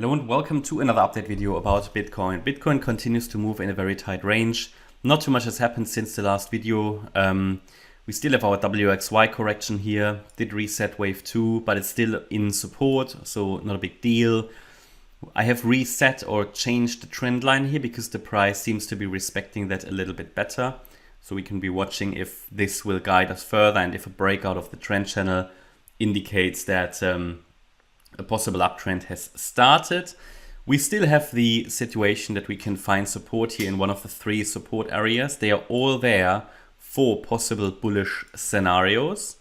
Hello and welcome to another update video about Bitcoin. Bitcoin continues to move in a very tight range. Not too much has happened since the last video. We still have our WXY correction here. Did reset wave 2, but it's still in support, so not a big deal. I have reset or changed the trend line here because the price seems to be respecting that a little bit better. So we can be watching if this will guide us further and if a breakout of the trend channel indicates that a possible uptrend has started. We still have the situation that we can find support here in one of the three support areas. They are all there for possible bullish scenarios.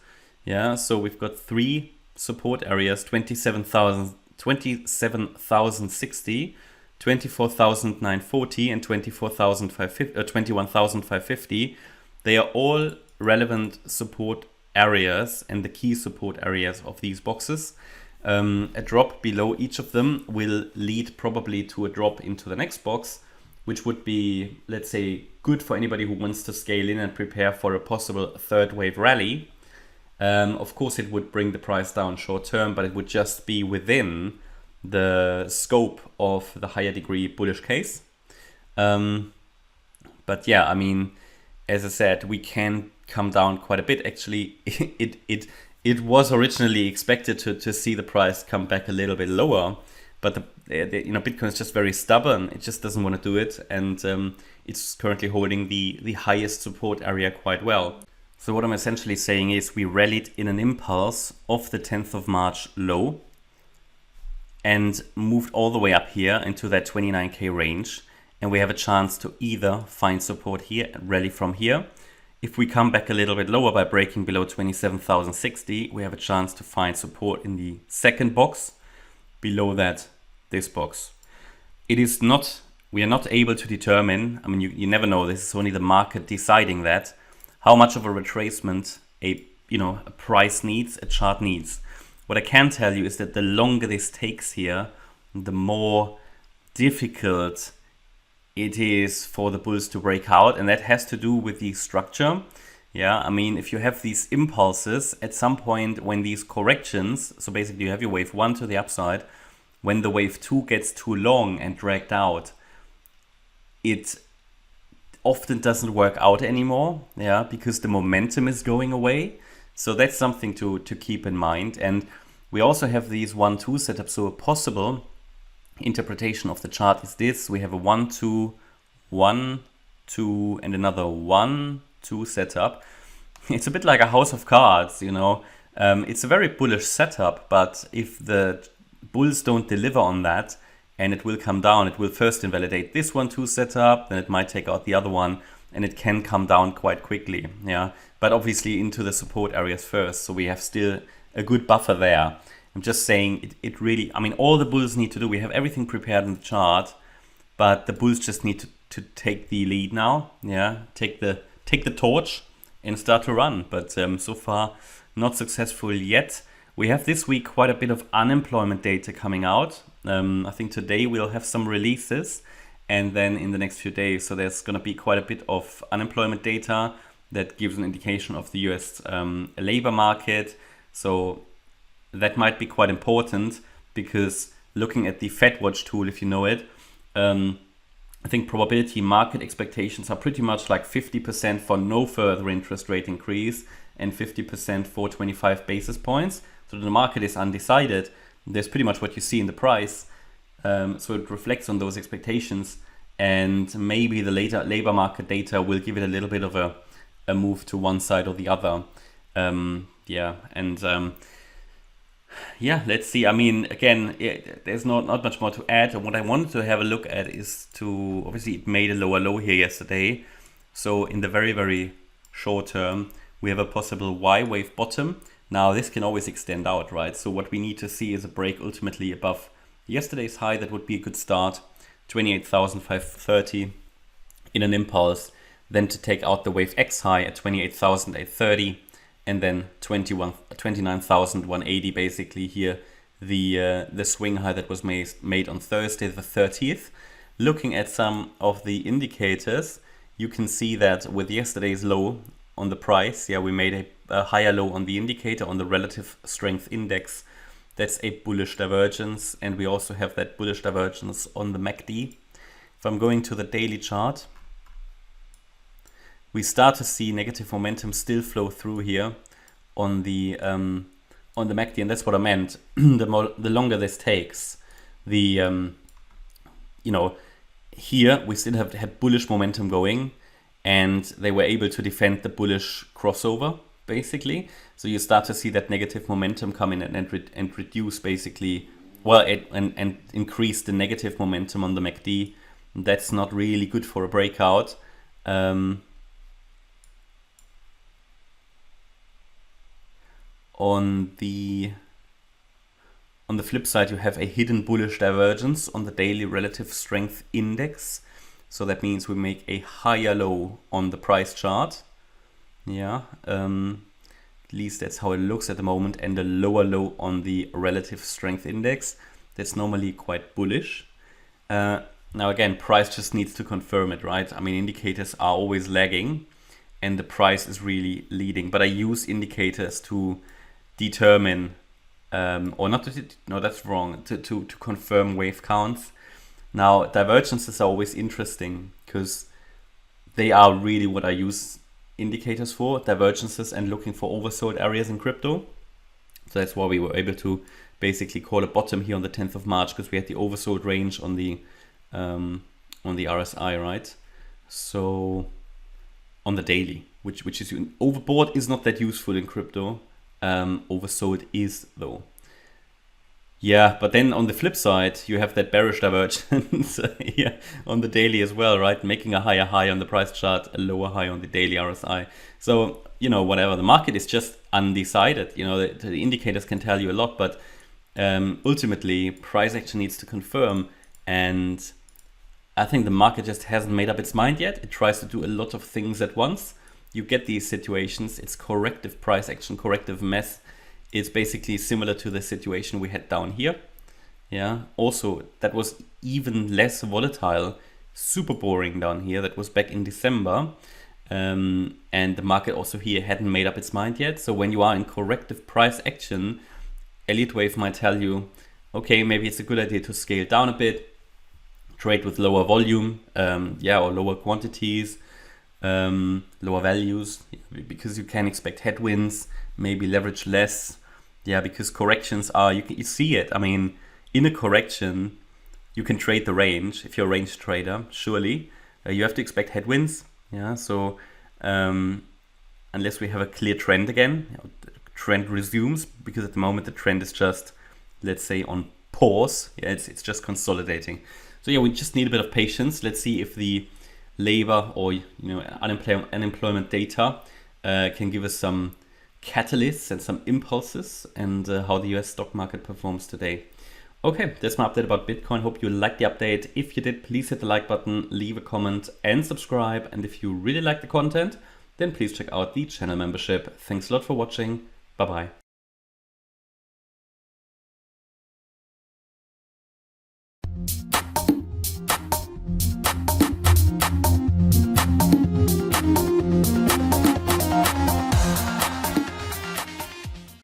Yeah, so we've got three support areas: 27,060, 24,940, and 21,550. They are all relevant support areas and the key support areas of these boxes. A drop below each of them will lead probably to a drop into the next box, which would be, let's say, good for anybody who wants to scale in and prepare for a possible third wave rally. Of course, it would bring the price down short term, but it would just be within the scope of the higher degree bullish case. But yeah, I mean, as I said, we can come down quite a bit. Actually, it was originally expected to see the price come back a little bit lower, but Bitcoin is just very stubborn. It just doesn't want to do it, and it's currently holding the highest support area quite well. So what I'm essentially saying is we rallied in an impulse off the 10th of March low and moved all the way up here into that 29k range, and we have a chance to either find support here and rally from here. If we come back a little bit lower by breaking below 27,060, we have a chance to find support in the second box. Below that, this box. We are not able to determine, I mean, you never know, this is only the market deciding that, how much of a retracement a price needs, a chart needs. What I can tell you is that the longer this takes here, the more difficult it is for the bulls to break out, and that has to do with the structure. Yeah, I mean, if you have these impulses at some point when these corrections, so basically you have your wave 1 to the upside, when the wave 2 gets too long and dragged out, it often doesn't work out anymore, yeah, because the momentum is going away. So that's something to keep in mind. And we also have these 1-2 setups, so a possible interpretation of the chart is this: we have a 1-2, 1-2, and another 1-2 setup. It's a bit like a house of cards, it's a very bullish setup, but if the bulls don't deliver on that and it will come down, it will first invalidate this 1-2 setup, then it might take out the other one, and it can come down quite quickly, yeah, but obviously into the support areas first, so we have still a good buffer there. I'm just saying it really, I mean, all the bulls need to do, we have everything prepared in the chart, but the bulls just need to take the lead now, yeah, take the torch and start to run. But so far, not successful yet. We have this week quite a bit of unemployment data coming out. I think today we'll have some releases, and then in the next few days, so there's going to be quite a bit of unemployment data that gives an indication of the US labor market. So that might be quite important, because looking at the FedWatch tool, if you know it, I think probability market expectations are pretty much like 50% for no further interest rate increase and 50% for 25 basis points. So the market is undecided. There's pretty much what you see in the price. So it reflects on those expectations, and maybe the later labor market data will give it a little bit of a move to one side or the other. Yeah, let's see. I mean, again, there's not much more to add. And what I wanted to have a look at is to, obviously it made a lower low here yesterday. So in the very, very short term, we have a possible Y wave bottom. Now this can always extend out, right? So what we need to see is a break ultimately above yesterday's high. That would be a good start. 28,530 in an impulse. Then to take out the wave X high at 28,830. And then 29,180 basically here, the swing high that was made on Thursday the 30th. Looking at some of the indicators, you can see that with yesterday's low on the price, yeah, we made a higher low on the indicator, on the relative strength index, That's a bullish divergence, and we also have that bullish divergence on the MACD. If I'm going to the daily chart, we start to see negative momentum still flow through here on the MACD, and that's what I meant. The longer this takes, the here we still had bullish momentum going, and they were able to defend the bullish crossover basically. So you start to see that negative momentum come in and reduce basically, well, and increase the negative momentum on the MACD. That's not really good for a breakout. On the flip side, you have a hidden bullish divergence on the daily relative strength index. So that means we make a higher low on the price chart. Yeah, at least that's how it looks at the moment, and a lower low on the relative strength index. That's normally quite bullish. Now again, price just needs to confirm it, right? I mean, indicators are always lagging and the price is really leading, but I use indicators to determine or not to, no, that's wrong, to confirm wave counts. Now, divergences are always interesting because they are really what I use indicators for, divergences and looking for oversold areas in crypto. So that's why we were able to basically call a bottom here on the 10th of March, because we had the oversold range on the RSI, right? So on the daily, which is overbought is not that useful in crypto. Oversold is though. Yeah, but then on the flip side, you have that bearish divergence here on the daily as well, right? Making a higher high on the price chart, a lower high on the daily RSI. So, whatever, the market is just undecided. The indicators can tell you a lot, but ultimately price action needs to confirm. And I think the market just hasn't made up its mind yet. It tries to do a lot of things at once. You get these situations, it's corrective price action, corrective mess. It's basically similar to the situation we had down here. Yeah, also that was even less volatile, super boring down here. That was back in December. And the market also here hadn't made up its mind yet. So when you are in corrective price action, Elliott Wave might tell you, okay, maybe it's a good idea to scale down a bit, trade with lower volume, or lower quantities, lower values, because you can expect headwinds, maybe leverage less. Yeah, because corrections are, you see it. I mean, in a correction, you can trade the range. If you're a range trader, surely you have to expect headwinds. Yeah, so unless we have a clear trend again, trend resumes, because at the moment the trend is just, let's say, on pause. Yeah, it's just consolidating. So yeah, we just need a bit of patience. Let's see if the labor or unemployment data can give us some catalysts and some impulses, and how the US stock market performs today. Okay, that's my update about Bitcoin. Hope you liked the update. If you did, please hit the like button, leave a comment and subscribe. And if you really like the content, then please check out the channel membership. Thanks a lot for watching. Bye bye.